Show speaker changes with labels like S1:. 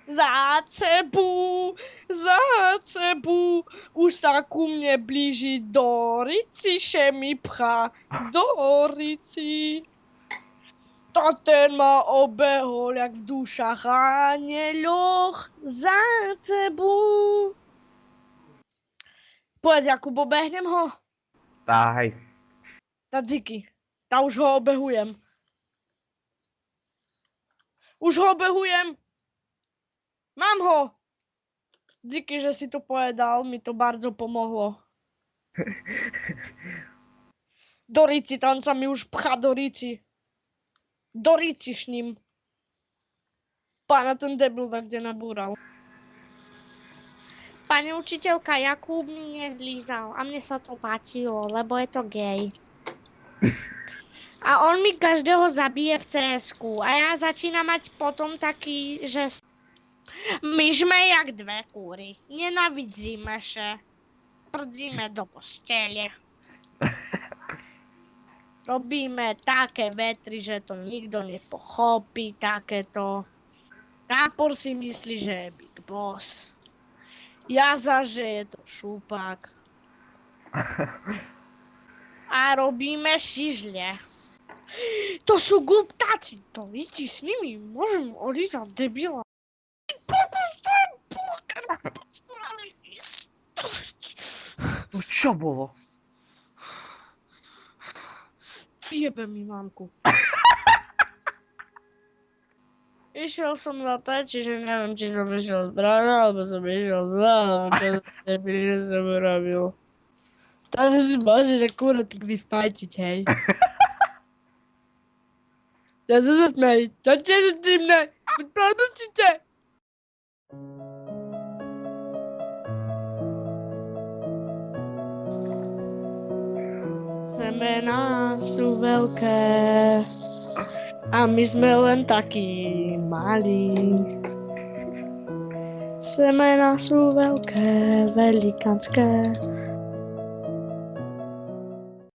S1: Za cebu, už sa ku mne blíži Dorici, še mi pchá Dorici. To ten ma obehol, jak v dušách anieľoch, za cebu. Povedz, Jakub, obehnem ho?
S2: Táhaj.
S1: Tá dziky, tá už ho obehujem. Už ho obehujem. Mám ho. Díky, že si to povedal, mi to bardzo pomohlo. Do Rici, tam sa mi už pchá do Rici. Do Rici s ním. Pána ten debil tak kde nabúral.
S3: Pani učiteľka, Jakub mi nezlízal a mne sa to páčilo, lebo je to gej. A on mi každého zabije v CS-ku a ja začínam mať potom taký, že my sme jak dve kúry, nenavidzíme sa, prdzíme do postele. Robíme také vetry, že to nikto nepochopí, takéto. Nápor si myslí, že je Big Boss. Jaza, že je to šúpak. A robíme šižle. To sú guptáci, to vidíš, s nimi môžem olízať debila.
S2: To čo bolo?
S1: Jebe mi mamku. Išiel som na to, čiže neviem, či som išiel správne, alebo som išiel zle, alebo čo som urobil. Takže si bože, že kurva, tak vyfajčiť, hej. Ja sa zasmej, čo ste sa tým ne? Buď producite! Semená sú veľké a my sme len takí malí. Semená sú veľké, velikánske